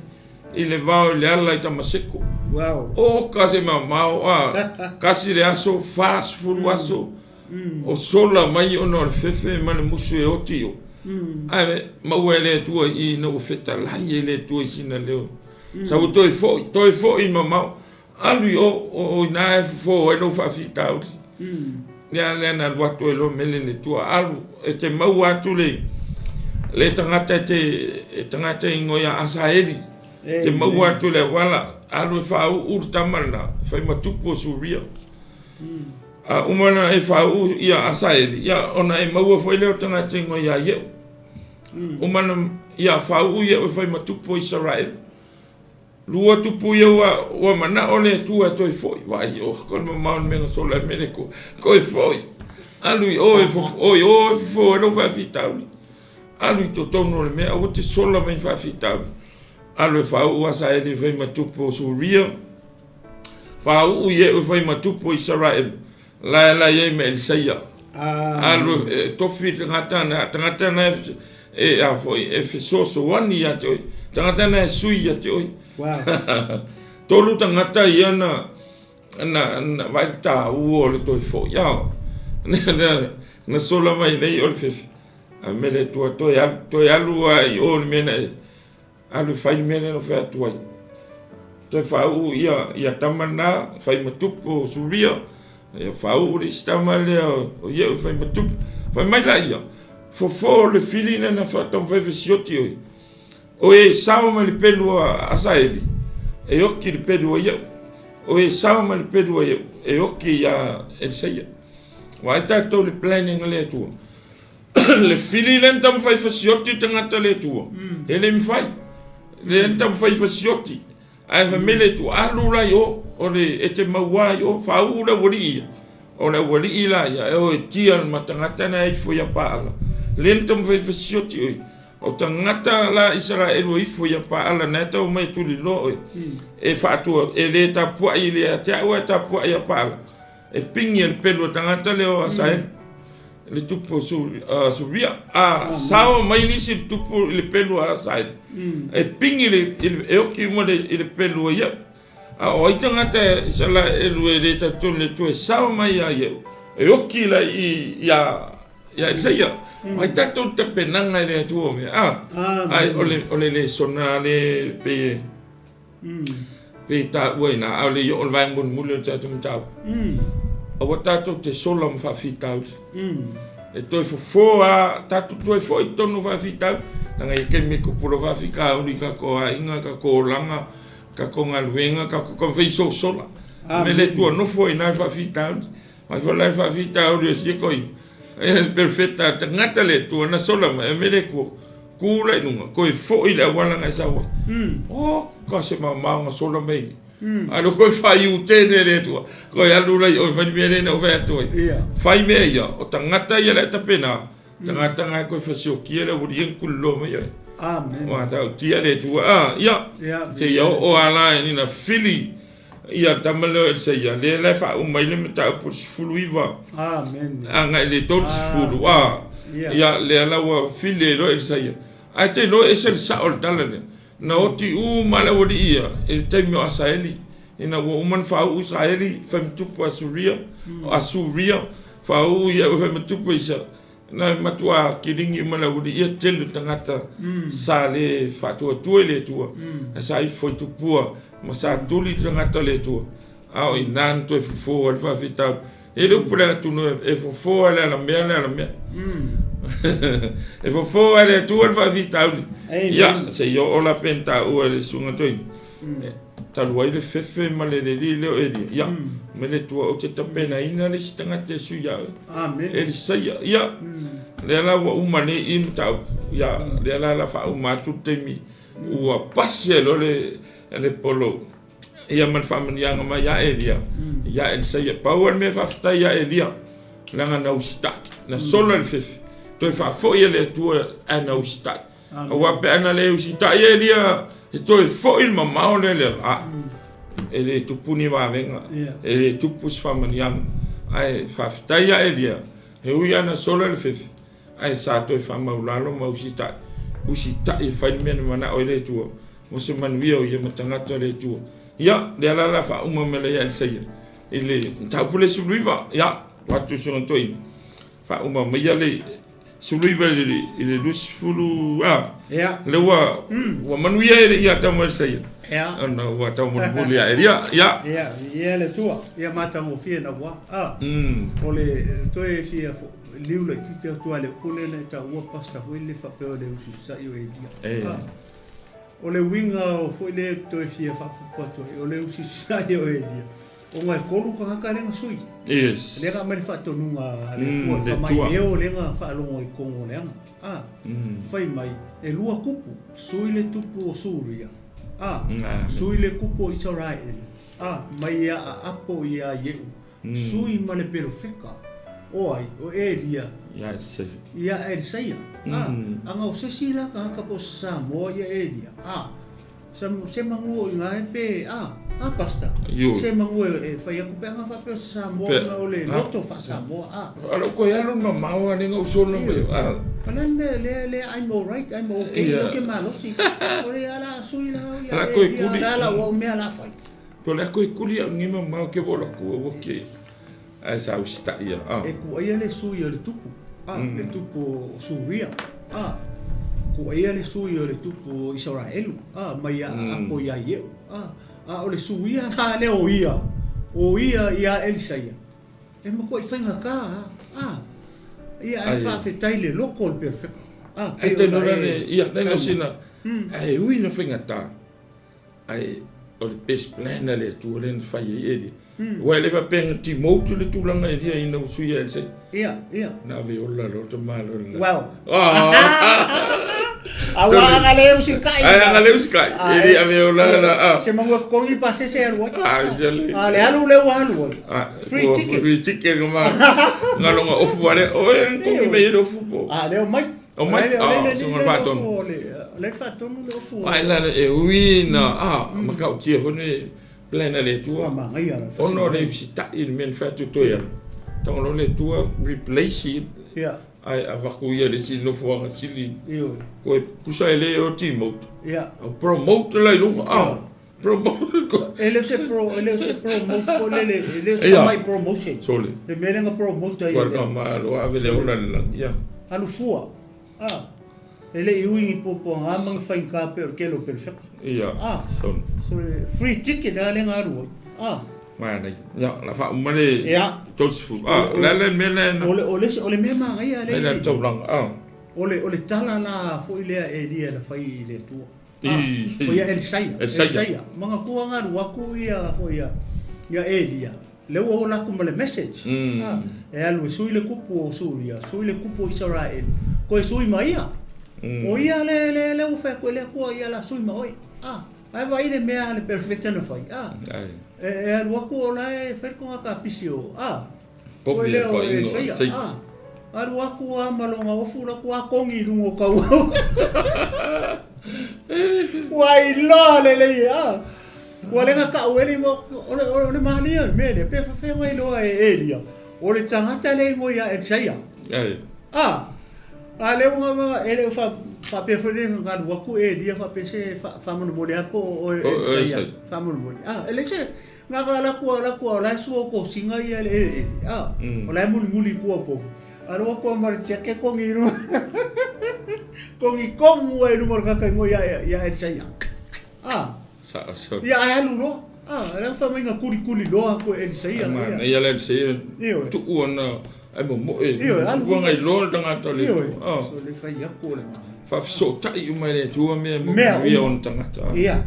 ile vao le ala tam seco. Wow. O kasi mamau kasi le aso fast food aso. O sola mai ono le fefe mane musu e otio. Ai mawele tu I no feta la ile tu sina leo. Sau toi foi mamau. Alui o na fo e no fa fita. Nia na watu e lo mele le tua alu e te mau atu le tangata tangata ingoia asaeli te mau atu le wala alu e whau urtamana whai matupu suria umana e whau ia asaeli ia ona e mau a whai leo tangata ingoia ieu umana ia whau ia e whai matupu Israel lua tupu ia wa mana ole tua toi foi vai o con mamma meno sola medico coi foi alui o fo no fa fitauli alui to tono le me o te sola me fa fitauli alui fa o sa ele vai matupu suria fa o ye o vai matupu Israel la ye me sia alui to fit ngatana e a foi e so wani ya toi tangata sui ya toi wow tolu tangata ia na vai ta o le toi fo ya na sola mai nei o fe a mele to ya lu ai o mena alu fai mena no fa toi te fa u ia tamana fai matupu suria ia fa u ri stamale o ia fai matupu fai mai la ia fo le filina na fa tom fa sioti o e sao ma le pelu asaeli e oki le pelu ia o e sao ma le pelu ia e oki ya e seia wa ta to le planning le tu le fili le tam fai fasioti tangata le tu ele mi fai le tam fai fasioti ai fa mele tu alu la yo o le e te maua yo fa u la wori o la wori la ya o e tia matangata na i fo ya pa le tam fai fasioti o tangata la Israel o ifo ya pa ala na tau mai tuli lo e fatu e le tapua I le ata o tapua ya pa e pingi el pelo tangata le o sai le tupu suria sao mai ni si tupu le pelo sai e pingi le e o ki mo le pelo ya o tangata sala e le tatu le tu sao mai ya e o ki la I ya ya saya mai tato te penanga le tu me ai ole le sona le pe ta na ole yo vai mun mulo ta tum tau o tato te solam fa fitau e toi fo tato toi fo tonu fa fitau nga ke me ko pro fa fika uli ka ko inga ka ko langa ka ko ngaluenga ka ko fe so sola me le tu no foi na fa fitau mas vou lá fa fitau de si ko perfetta tangata le tu na sola me le ko kula nunga ko fo ile wala nga sa o ka se mama sola me alo ko fai u tene le tu ko ya lula o fa me no fa tu fai me ya o tangata ya le tapena tanga ko fa sio ki le uri en kullo me ya amen wa ta tia le tu ya se ya o ala ni na fili ya tamalo se ya le fa o mai le meta por fuluiva amen anga le tot fulu ya le ala wa fili lo se ya ate lo ese sa ol talane na oti u mala wodi ia e temio asaeli ina wo man fa u asaeli fam tupu asuria fa u ia fam tupu isa na matua kiringi mala wodi ia telu tangata sale fatu tuele tua sai foi tupu ma sa tuli tangata le tua au inan to fo al fa fita e lo pula tu no e fo ala la me e fo ale tu al fa fita ya se yo ola penta o le sunga toi talwai le fefe male le le ya me le tu o te tapena ina le stanga te su ya amen e sai ya le la wa umane im ta ya le la fa uma tu temi o passe lo le polo ia man famani anga ma ya elia ya el sai power me fa sta ya elia langa na usta na solo el fefe toi fa fo ia le tu ana usta o pe ana le usta ia elia toi fo il mama le ele tupu ni va venga ele tupu famani anga ai fa sta ya elia e uia na solo el fefe ai sa toi fa maulalo ma usta e fa men mana o le tu mo se manuia o ia matangata le tu ya le la fa uma mele ya sai ele ta pule suluiva ya watu son toi fa uma me ya le suluiva le lus fulu ya le wa manuia ya ta mo sai ya no wa ta mo bulia ya le tua ya mata mo fie na wa ole toi fie fo liu le tite tua le pule le ta wa pasta fo le fa pe le usi sa yo e dia o le winga o foi le toi fia fa poto o le usi sa yo e dia o ngai kolu ka ka le sui yes le ga me fa to nunga le ko ka mai e o le nga fa lo ngoi kongo le nga fai mai e lua kupu sui le tupu o suria sui le kupu o Israel mai a apo ia ye sui ma le perfeka o ai o elia ya se ya el saya anga o se sila ka po sa mo ya elia se mangu nga pe pasta se mangu e fa ya ku pe nga fa pe sa mo na ole loto fa sa mo alo ko ya lo no mau ani ngo so no me ala le I'm all right I'm okay lo ke malo si ole ala sui la ya la wa me ala fa to le ko ikuli ngi ma ke bolo ku okay sa usta ia e ku ia le sui le tupu le tupu suria ku ia le sui le tupu Israel mai apo ia ye o le suia le o ia ia Elsaia e mo ko fainga ka ia ai fa fetai le local perfect ai te no le ia le sina ai ui no fainga ta ai o le best plan le tu le fa ye wa le va penga ti mo tu le tu langa ia ina usui el se ia na vi ola lo te malo wow awa le usi kai ai le usi kai ele ave ola se mango kongi pase se alwa jale le alu le walu free chicken ma ngalo nga ofu wale o kongi me yo fu po le o mai so ngal faton le faton le ofu ai la e wina ma ka ki ho ne plena le tua ono le visita il men Fatu to ya tong le tua replace it ai avaku ia le si no fo sili ko kusa ele o timo o promote le no promote. Ele se promote ele se mai promotion. Sole. Le melenga promote ai. Guarda ma lo ave le ola ya. Alu fua. Ele iwi po ngamang fine kape or kelo perfect. Iya. So free ticket ale ngaru. Mana ya la fa umale. Ya. Tosfu. Le melen. Ole me ma ia le. Le toblang. Ole tala la fo ile elia la fai ile tu. O ia 𝚟𝚑𝚎𝚘. Mga kuanga waku ia fo ia elia. Le o la ku male message. E alu sui le kupu o sui le kupu Israel. Ko sui mai ia. O ia le o fa ko le ko ia la sui mai. Ai vai de mea le perfecta na fai. E alu waku o la e fer ko ka pisio. Ko le ko ingo. Alu waku a malonga o fura ko a kongi lungo ka. Wai lo le Wale ka wele mo ole mania me le pe fa wai lo elia. Ole tangata le mo ya 𝚟𝚑𝚎. Ale mo ele fa pe fa le ngal waku elia fa pe se fa mo mo le apo o 𝚟𝚑𝚎. Fa mo mo. Ele se ngaga la ko la su ko singa ia le. Ola mo muli ko po. Aro ko mar che ko ngiru. Kongi komu e lumor ka kai mo ya 𝚟𝚎𝚎. Ya alu no. Era fa menga kuri lo ko 𝚟𝚎𝚎. Ya le 𝚟𝚎𝚎. Tu ona ai mo ko ngai lo tanga to le. So le fa ya ko le. Fa so tai uma le tu me vi on tanga. Ya.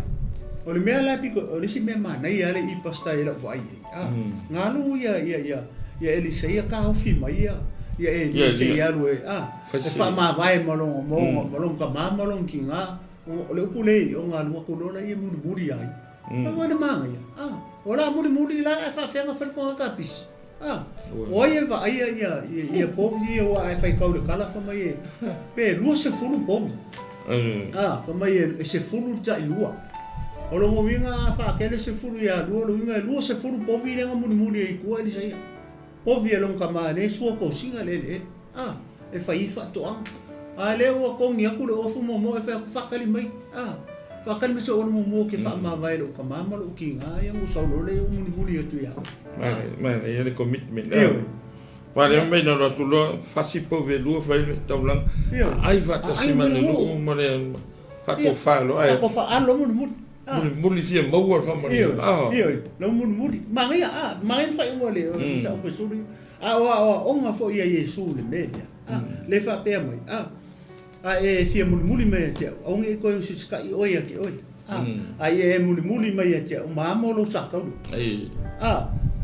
Ole me ala piko ole si me mana ya le I pasta ila vai. Ngalu ya 𝚟𝚎𝚎 ka o fi mai ya. Ya ya lu fa ma vai malong ka malong kinga o le pule o nga lu ko lo la ye muri ai ma na manga ya ora muri la fa fa ko ka pis o ye va ya povdi o ai fa ka le kala fa mai pe lu se fulu povdi fa mai se fulu ja ilua o lo mo vinga fa ke se fulu ya lu se fulu povdi le muri ai ko ai sai o via long kama ne suo ko singa le e fai fa to le o ko ngia ku le o fu mo e fa kali mai fa kali so o mo ke fa ma vai lo kama ma lo ki nga ya mo so lo le o muni tu ya ma e le commitment Wale me no tu lo fasi po velu fa le taulang ai va ta semana lo mo le fa to fa lo ai ko fa lo mo Muli fia mau fa mo. Lo muli. Mangai fa mo le ta ko suri. O nga fo ia Yesu le media. Le fa pe mai. E fia muli mai te. O nge ko si ska I o ia ke o. E muli mai te. O ma mo lo sa ka.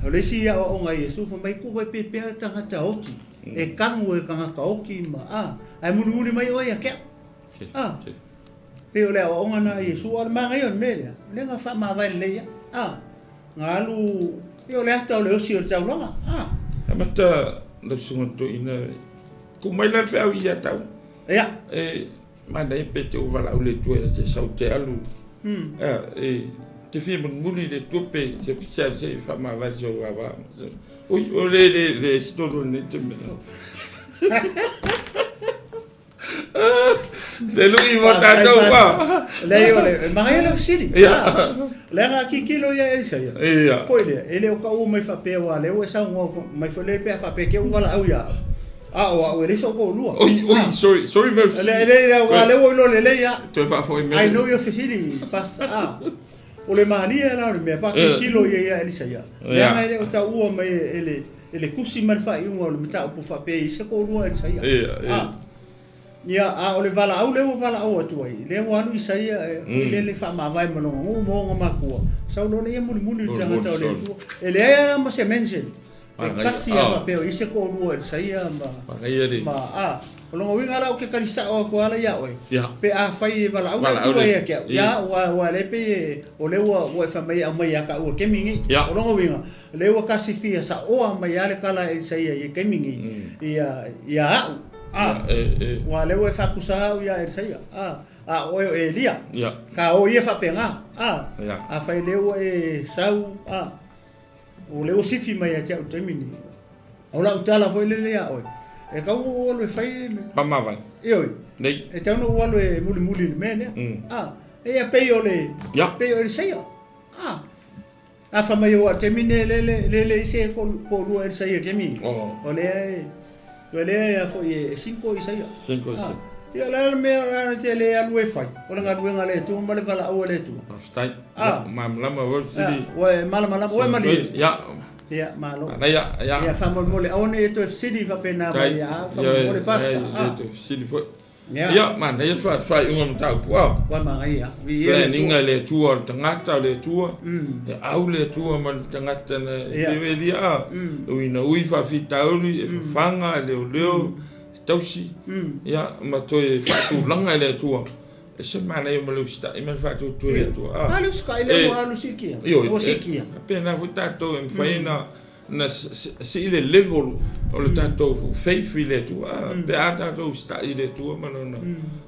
Le si ia o nga Yesu fa mai ko pe pe tanga ta oti. E kangu e kanga ka oki ma. Ai muli mai o ia ke. Pe ole o ngana Yesu al ma ngai on media le nga fa ma vai le ngalu pe ole ata ole o si o tau longa mata le sunga to ina ku mai la fa ia tau ma dai pe te o vala o le tu e te saute alu te fi muli le tu pe se fa ma vai so va o le sto ne te C'est lui votato qua. Lei ole, ma ele ofsili. Le nga kilo ya 𝚟𝚑𝚎. Foi ele o ka o mai fa pe wa le o sa ngo mai fo le pe fa pe ke o wala au ya. O ele so ko lua. Sorry Murphy. Le wa le o lo le ya. Tu fa foi me. I know you ofsili pasta. O le mani era me pa kilo ya 𝚟𝚎𝚎. Le nga ele o ta o mai ele kusi man fa I o le mata o fa pe se ko lua 𝚟𝚎𝚎. Ya ole vala au le vala au atu ai le mo anu isaia le fa ma vai mo mo makua sa lo le muli tanga ta le tu ele era ma se mention kasi ya pe ise ko ru isaia ma lo winga la o ke kalisa o ko ala ya oi pe fai vala au tu ai ke ya wa le pe ole wa fa mai ya ka o ke mingi lo winga le wa kasi fia sa o mai ya le kala isaia ke mingi ya wa le we fa kusa ya 𝚟𝚎𝚎 o elia ka o ia fa penga fa le we sau o le o sifi mai ya tau temini o la utala foi le ya o e ka o le fai pa ma vai nei e tau no o le muli le mene e pe o le 𝚟𝚎𝚎 a fa mai o te mine le se ko lua el sai ke mi o le a fo e 5 i sai 5 sai ia la me ana te le alu e fai o le ngadu le tu ma le vala o le tu stai lama wo sidi o mala o mali ya malo ya fa mo le o ne to sidi fa pena ma ya fa mo le pasta to sidi fo ya man ya fa ngom ta wa ma ia vi ninga le tu o tangata le tu e au le tu ma tangata ne ve dia ui fa fitauli e fanga le tausi ya ma to e fatu langa le tua e se mana e malu sta e mal fatu tu le tua alu ska ile alu sikia o sikia pena futato e faina na si le level o le tato faith le tua pe ata to sta ile tua manona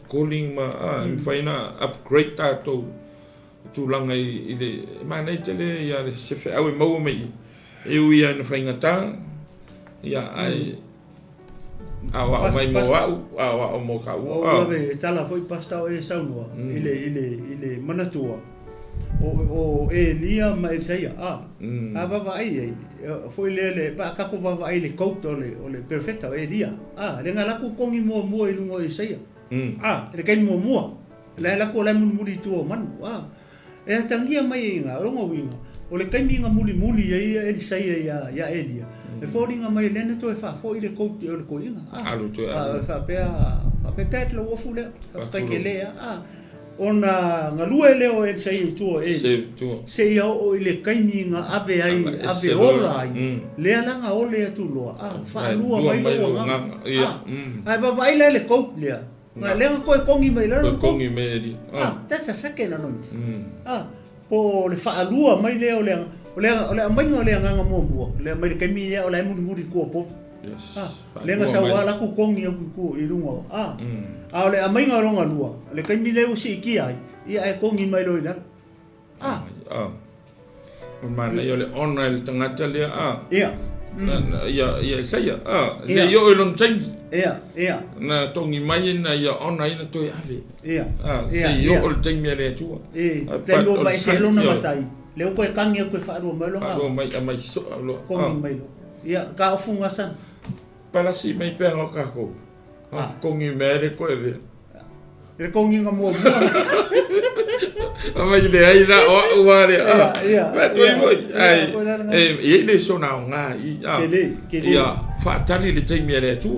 calling ma faina upgrade tato tu langa ile mana tele ya se fe au mo me e ui ana fainga ta ya ai awa mai mo awa mo ka o le tala foi pasta o e saunua ile manatua o Elia mai saia va vai foi le pa ka ko va vai le couto o le perfecta o Elia le ngala ku kongi mo i lungo i saia le kai mo la ko la muri tu man e tangia mai nga rongo winga o le kai minga muli e saia ya Elia e fōringa mai lena to e fa fo ile kouti o le koinga fa pe tet lo wofu le fa ke le ona ngalue leo e sei tu se ia o ile kaiminga ave ora le langa o le tu lo fa lua mai lo ai va vai le kouti le nga le ko kongi mai le kongi mai that's a second anont po le fa lua mai le o le mai no le nganga mo le mai ke mi o le muri ko po le nga sa wala ku kongi ku i rungo le mai nga ronga lua le ke mi le o si ki ai ia e kongi mai lo ina mana yo le online tangata le ia saya le yo lon changi na tongi mai na ya online na to ave se yo o changi le tu te lo vai se lo na matai le ko e kangi ko fa ro mai lo mai so lo kongi mai lo ia ka funga san para si mai pe ngo ka ko kongi mai le ko e le kongi nga mo mai le ai na o ware ma to ai le so na nga ia fa tali le changi le tu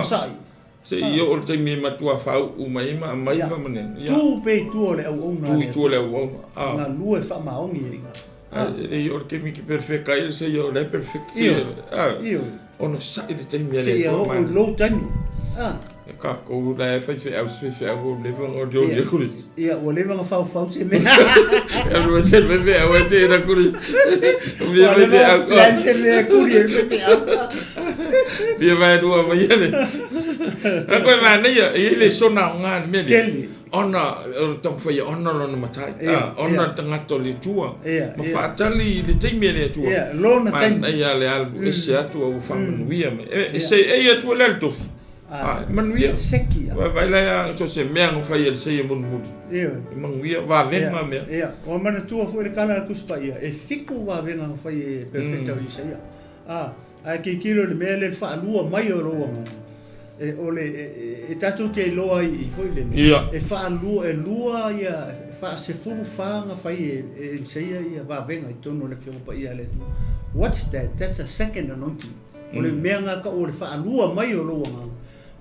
sai se yo o te mi matua fa u mai fa mane tu pe tu le au na tu le au na lue fa ma ongi e yo te mi ki perfecta e se yo le perfecta ono sa le te mi le tu ma lo tani e ka ko la fa au le o dio le ku ia o le va fa se me e ro se me ve o te na ku vi ve au plan se me ku ri vi vai do mai ne ko ma ne ia le sona nga me ona tong fa ia ona lo na matai ona tanga to le tua ma fa tali le te me le tua lo na tan ia le al se atu o fa manuia e se e tu le to manuia sekia vai la so se me ngo fa ia se mun manuia va venga me o mana tua foi le kala ku spa ia e fiku va venga fa ia perfecta i se ia a ke kilo le me le fa lua mai o lo o le e tatu te loa i foi le e fa lua ia fa se fulu fanga fai e seia ia va venga i tono le fio pa ia le tu what's that that's a second anointing o le menga ka o le fa lua mai o lo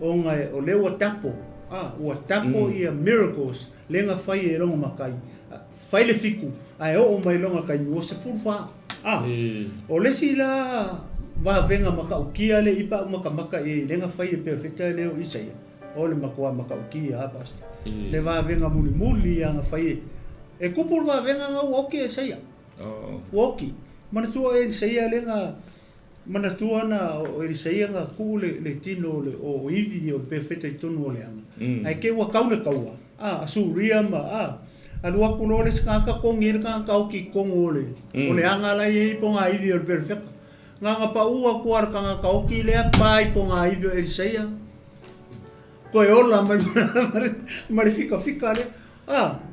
o le o tapo ia miracles lenga fai e longa makai fai le fiku ai o mai longa kai o se fulu fa o le sila va venga maka ukia le ipa maka e lenga fai perfecta le o isaia o le makua maka ukia pasta le va venga muli anga fai e kupu va venga nga woki isaia woki mana tua e isaia lenga mana tua na o isaia nga ku le tino le o ivi o perfecta tonu le anga ai ke wa kaule kaua asuria ma alua kulo le skaka kongir ka kauki kongole o le anga la i ponga ivi o perfecta nga pa ua kuar ka nga kauki le pai po nga i seia ko e ola mai fika le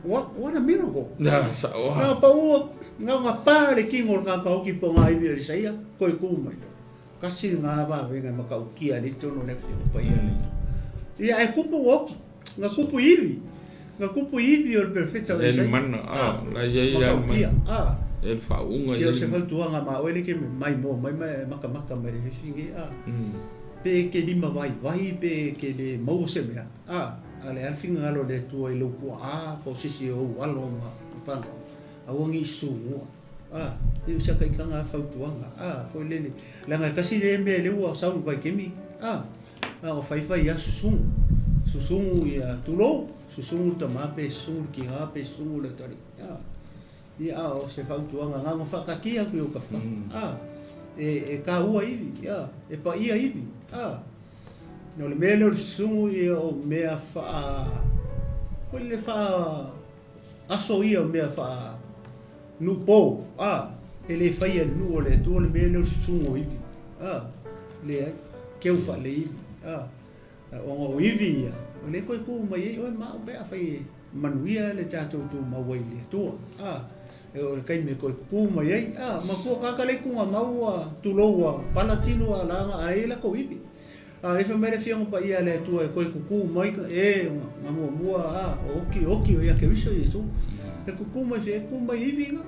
what a miracle. Na sa o. Na pa o nga pa le kingo nga ka ki po nga iwi le saia ko ku mai. Kasi nga va venga makaukia le tono le pa ia le. Ia e kupu oki nga kupu iwi. Nga kupu iwi o perfecta le saia. Mana la ia el fa unga ia se fa tua nga ma o le ke mai maka mai le fingi pe ke lima vai pe ke le mau se mea ale alfinga ngalo le tua i lupu ko sisi o alo ma fa awangi su i sa kai kanga fa tua nga foi lele la nga kasi le me le wa sa vai kemi o fai ya susung ya tulo susung tama pe sur ki pe sur le tari ia o se fa tua nga nga fa ka ki aku o ka fa e ka ua ivi e pa ia ivi no le mele o sungu ia o mea fa ko le fa aso ia o mea fa nu po ele fa ia nu o le tu le mele o sungu ivi le ke u fa le ivi o ivi ia o le ko mai o ma o be fa manuia le tato tu ma wai le tu e o kai me ko puma ye ma ko ka le ku mau tu loa palatino ala ai la ko ipi e fa mere fiong pa ia le tu e ko ku mai e ma mo oki o ya ke viso yesu e ku mai fe ku mai ivi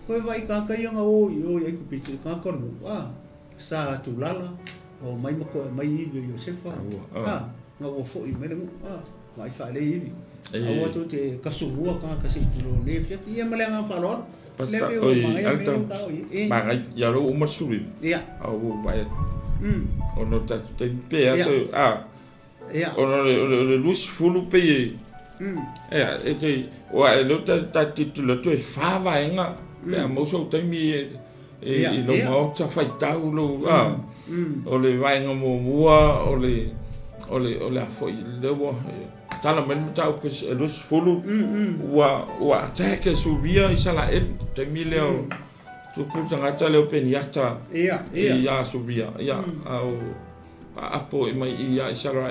ko vai ka ka ia o ye ku pichi ka ko no sa tu lala o mai ma ko mai ivi yo se fa nga wo fo i mere vai fa le ivi awa tu te kasua ka kasi tulo le ia malenga falor le o alta ba ya ro o masuri au vai ono ta te pe aso ono le luz fulu pe e te wa lo ta titulo tu e fa vai nga pe mo so te mi e lo mo ta fai tau lo o le vai nga mo mua o le foi le wo tala men tau ke luz fulu wa attack subia isala te mileo tu kutanga tale o peniata ia subia ia au apo e mai ia isala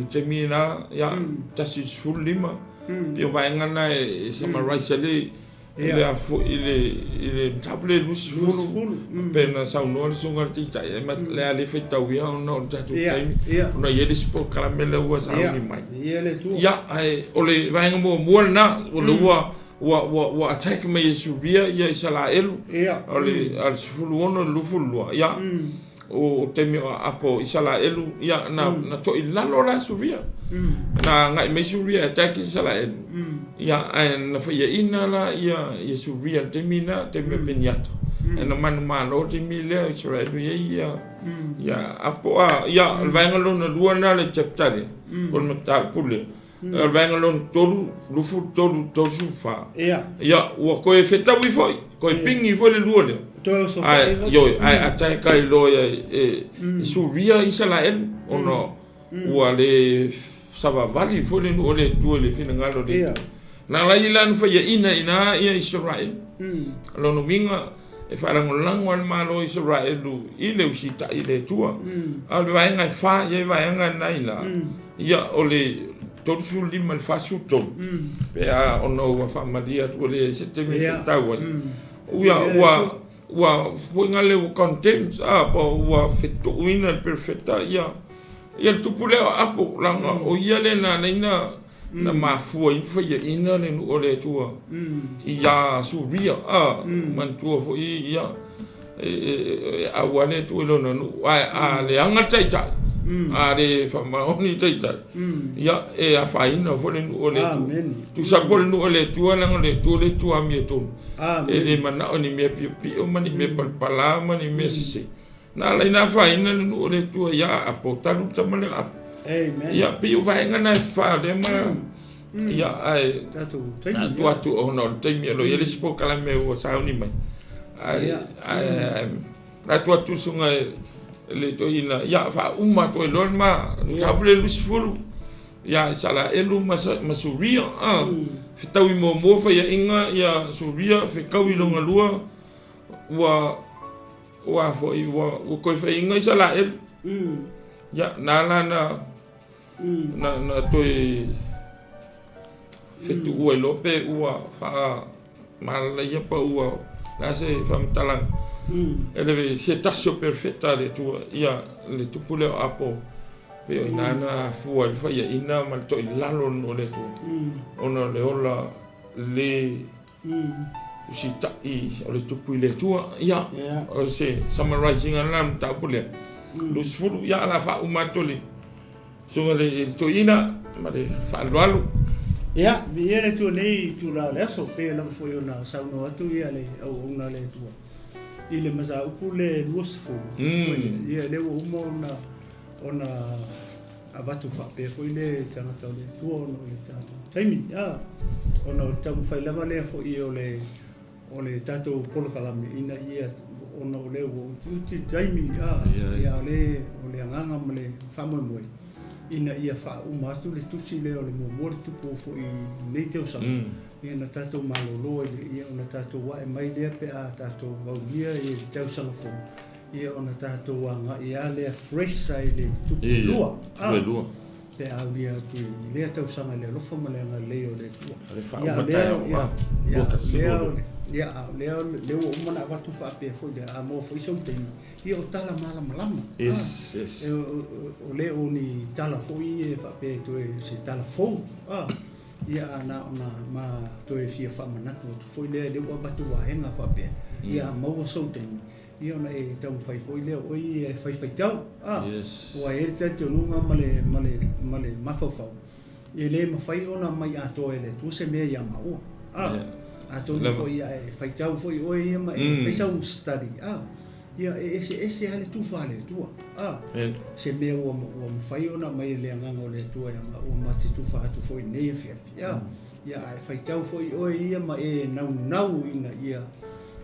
te mina ia tasi fulu lima pio vai ngana e sama raisale ele afo ele table luz fulu pena sa no sunga tita e ma le ale feta wi no tatu time no ele spo caramelo wa sa ni mai ia ai ole vai ngo mo na ole wa attack me subia ia sala elu ole al fulu ono lu fulu ia o temi apo isala elu ia na to ilalo la subia na ngai me subia attack isala elu ia na fa ina la ia subia temina temi peniato na mano temi le isala elu ia apo ia vangalo na luana le chaptare con mata pule vangalo tolu lufu tolu tosufa ia wa ko e feta wi foi ko e pingi foi le luole ai attack kai lo subia isala elu ono wa le sava vali foi no le tu le fina ngalo de na la ilan fa ina ia Israel lo no minga e fara ngolango al malo Israel ile usita ile tua al vai ngai fa ye vai ngai naila ia ole todo sul lima al fasu to pe a ono wa familia tu le se te mi tawa wa foi ngale o contempt po wa fetu ina perfecta ia tupu le apo langa o ia le na na Mafulu foi ina le no le tua ia subia man tua foi ia a wale tu lo no le anga taita le fama oni taita ia a faina foi no le tu sapol no le tua langa le tua mi to ele mana oni me pi o mani me pala mani me sisi na la ina faina no le tua ia apotaru tamale amen ia piu vai ngana fa de ma ia ai tu ono te mi lo ele spo kala me o sa ni mai ai la tu sunga le to ina ia fa uma to lo ma table lusfulu ia sala elu masuria fitawi mo fa ia inga ia suria fe kawi lo ngalua wa fo i wa ko fa inga sala el ya na to Fetu ua lo pe ua fa mala ia pa ua la se fa mtalang ele se tasio perfecta le tu ia le tupu le apo pe inana fu al fa ia ina mal to lalo no le tu ona le ola le si ta I o le tupu le tu ia o se summarizing alam ta pule lu sfulu ia la fa umatoli so le to ina ma le fa lo ya viene tu nei tu la leso pe la foi ona sauno atu ia le au ona le tu ile masa upule luosfu ia le umo ona avatu fa pe foi le tanga tau le tu ono le tatu taimi ona tau fai lava le fo I o le tatu polo kalami ina ia ona o le o tu taimi ia le o le nganga male famo moi ina ia fa umatu le tusi le o le mo tupu fo I nei teu sa ia na tatou malolo ia ona tatou wa mai le pe a tatou wa ia I teu sa fo ia ona tatou nga ia le fresh sai le tupu lua pe a ia tu le teu sa le lo fo male nga le o le tu le fa umata ia le o mana watu fa pe fo de a mo fo I so tei ia o tala malama yes o le o ni tala fo I fa pe to se tala fo ia ana ona ma to e fia fa manatu to fo le o watu wa henga fa pe ia mo so tei ia ona e tau fai fo le o I fai tau yes o e te nunga male mafofau e le ma fai ona mai a to ele tu se me ia ma o ato fo ia fai tau fo o ia ma fai sau study ia ese ale tu fa le tu se me o fai ona mai le nganga le tu ia ma o ma tu fa tu fo nei fia ia fai tau fo o ia ma nau ina ia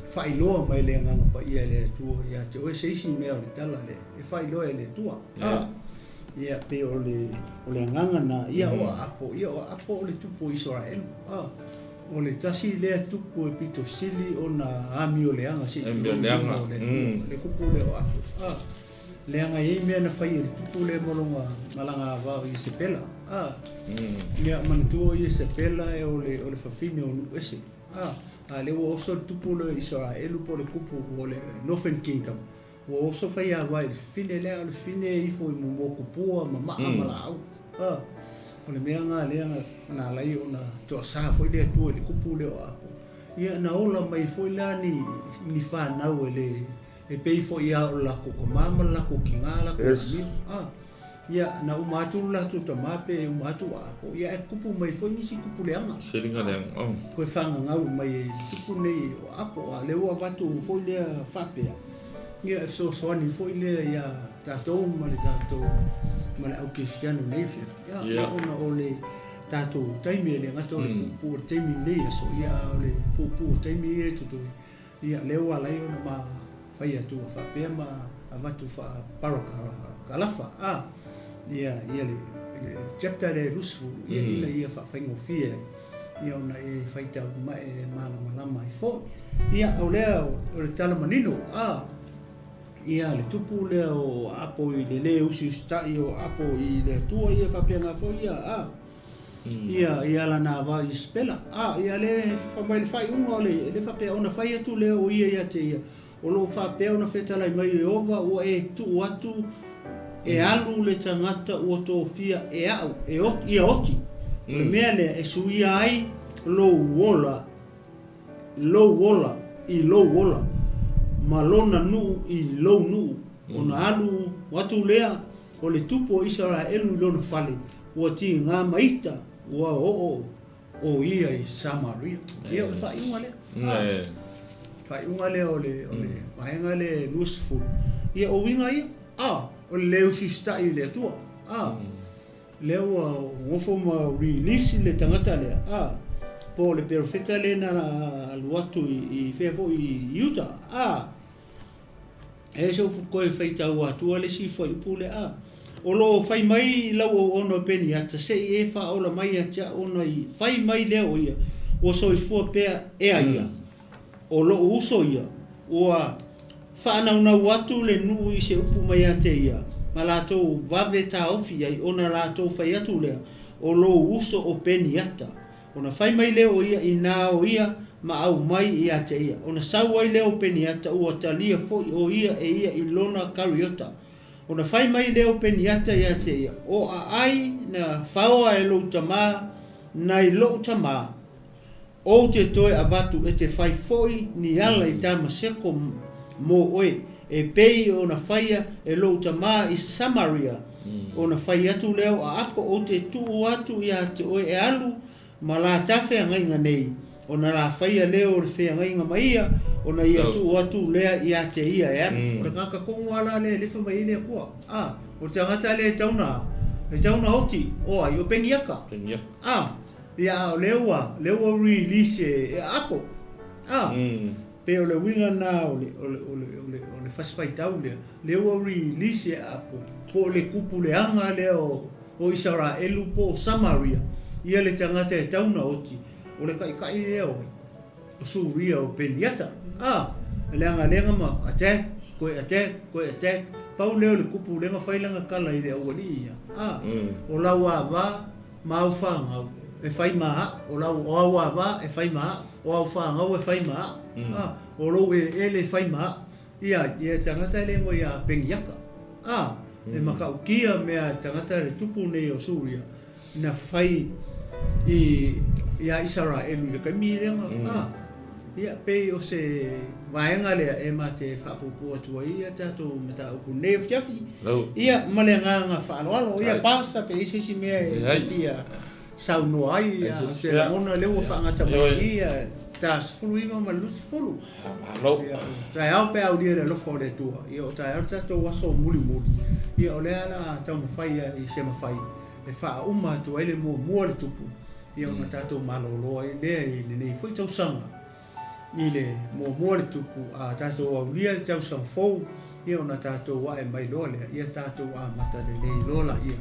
fai lo mai le nganga pa ia le tu ia te o se isi me o le tala le fai lo le tu ia pe o le nganga na ia o apo le tupu Israel o le tasi le tupu e pito sili ona ami o le anga si le kupu le o apo le anga e mea na fai le tupu le molonga malanga va I sepela ia manitua I sepela e o le fafine o nu ese le o oso tupu le Israel po le kupu o le Northern Kingdom o oso fai a vai fine le fine I fo I mo kupua ma mala au o le mea ngā lea na lai o na toa sa foi le tu le kupu le o apo ia na ola mai foi la ni whanau e pei foi a o lako ko mama lako ki ngā lako ia na umatu la tu ta mape umatu apo ia e kupu mai foi nisi kupu le anga selinga le anga koe whanga ngau mai kupu nei o apo a le ua watu foi le whapea ia e soani foi le ia tatou male tatou mala au Cristiano nei fia ia ona ole tatou taimi le ngato le pu taimi nei so ia ole pu taimi e tu ia leo ala ia ma fai atu fa pe ma avatu fa paroka kalafa ia le chapter le lusu ia fa faingo fia ia ona e fai tau ma e malama I fo ia ole tala manino ia le tupu le o apo I le usi stai o apo I le tua ia whapenga fo ia la na va I spela ia le whamai le whai unga le whapea ona whai atu le o ia te ia o lo whapea ona whetala I mai e ova o e tu atu e alu le tangata ua tō fia e au ia oti le mea le e suia ai lo wola I lo wola malona nu I lo nu ona alu watu lea o le tupu o Israel lona fale ua ti ngā maita ua o ia I Samaria ia o le whai unga le o le mahenga le lusfu ia o winga ia o le leo si stai le tua leo ngofo ma release le tangata le po le perfecta le na aluatu I fefo I Utah e so fu koe feita ua tua le si foi pule o lo fai mai lau ono peni ata se e fa ola mai atia ono I fai mai leo ia o so I fua pea ea ia o lo uso ia ua whanau watu le nuu I se upu mai ate ia ma lātou vave ta ofi ai ona lātou fai atu lea o lo uso o peni ata ona fai mai leo ia ina o ia ma au mai ia te ia. Ona sau ai leo peniata ua talia foi o ia e ia ilona kariota. Ona fai mai leo peniata ia te ia. O ai na whaoa e lo tama na i lo tama. O te toe avatu e te fai foi ni ala i tama seko mo oe. E pei o na whaia e lo tama i Samaria. O na whai atu leo a apo o te tuu atu ia te oe e alu ma la tafe a ngai nei. O na la whaia leo re whea ngai nga maia o na ia tuu atu lea ia te ia e anu. O na ngaka kongu ala le lefa mai lea kua. O te angata le tauna oti. O ai o pengiaka. Ia o leua release e apo. Pe o le winga na o le fasfai tau lea. Leua release e apo. Po le kupu le anga leo o Israelu po Samaria. Ia le tangata e tauna oti. O le kai lea oi. O suria o peniata. Le anga lenga ma attack. Koe attack. Pau leo le kupu lenga whailanga kala i le awali ia. O lau awa ma au whangau. E whai maa. O lau o au awa e whai maa. O au whangau e whai maa. O lau e le whai maa. Ia tangata le mo ia pengiaka. E makaukia mea tangata le tupu nei o suria. Na whai ia Israelu le kaimi lenga. Ia pei o se vaenga lea e ma te whapupu atua ia tato mata upu nei fiafi. Ia malenga nga whaaloalo. Ia pasta pe isisi mea e fia sauno ai. Ia se mona leo whaangata mai ia. Tas fulu ima malusi fulu. Tai au pe au lia le lofo le tua. Ia o tai au tato waso muli. Ia o lea la tau mawhai i se mawhai. E wha uma tu ele mua le tupu. Ia o na tato maloloa i lea i le nei fui tau sanga. I le mua le tupu a tato au lia le tau sanga fou. Ia o na tato wa e mai loa lea. Ia tato wa mata le lei lola ia.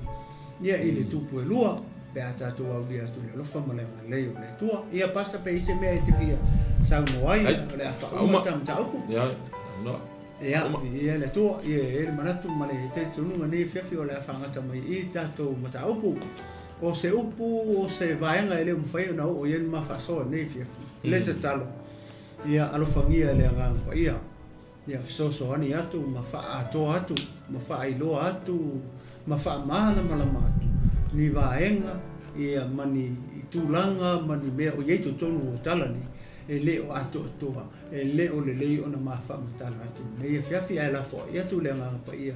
Ia i le tupu e lua. Pe a tato au lia tu le lofa ma le leo le tua. Ia pasta pe ise mea i te kia. Sauno ai le a wha uma tam tauku. Ia le tua. Ia le manatu ma le te tununga nei fiafi o le a whangata mai i tato mata upu. O se upu o se vaenga e leo mwhai o na o ien ma whasoa nei fiafi. Le te talo. Ia alofangia le angangwa ia. Ia fisoso ani atu ma wha ato atu. Ma wha ailoa atu. Ma wha mahala malama atu. Ni vaenga ia mani tulanga mani mea o yeto tonu o talani e le o ato atoa e le o le lei ona mafa matala atu nei fiafi ai la fo ia tu le nga pa ia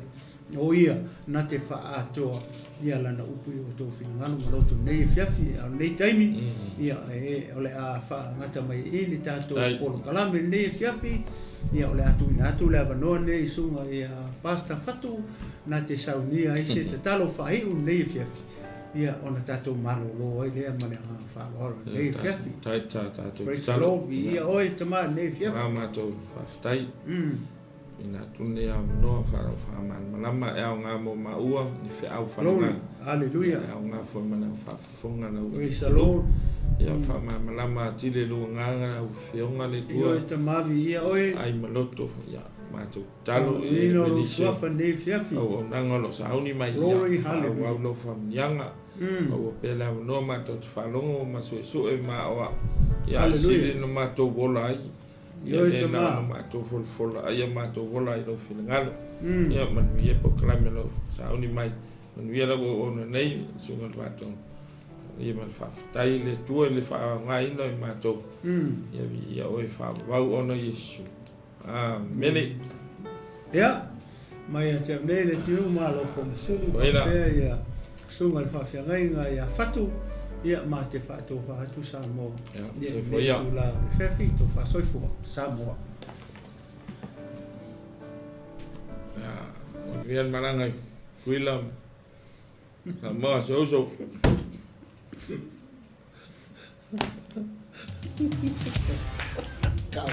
o ia na te fa atoa ia lana upu o to fingalu maloto nei fiafi au nei taimi ia e o le a fa ngata mai i li tato o kalame nei fiafi ia o le atu le avanoa nei sunga ia pasta fatu na te saunia i se te talo fa i un nei fiafi. Ia ona tato malolo ai lea mane ha whaaloalo nei fiafi. Tai tato. Praise the Lord. Ia oi tama nei fiafi. Mato whaftai. Ina tune a mnoa whaamana malama e au ngā mo maua ni whi au whananga. Hallelujah. E au ngā whamana whafunga na ua. Praise the Lord. Ia whamana malama tile lua ngāngara u whionga le tua. Ia oi tamavi ia oi. Ai maloto ia. Mātou talo e whenisio. Ino nei fiafi. Au nangolo sauni mai ia. Glory, hallelujah. Au lo whamnianga. O pela no mātou te whalongo ma sue ma oa. Ia siri no mātou wola ai. Ia tēnā no mātou fola ai a mātou wola ai lo whinangalo. Ia manuia po kalamelo sauni mai. Manuia lago ona nei sunga mātou. Ia man whaftai le tua le whaangai no i mātou. Ia oi whawau ona Yesu. Amen. Ia. Mai a te amnei le tiu Malofou. Waina. Ia. Sunga le whawhiangai ngā ia Fatu, ia mā te whātou whātu Samoa. Ia me tu la whewhi, tō whāsoifua Samoa. Ia, vian marangai, kuila, Samoa soso. Kau.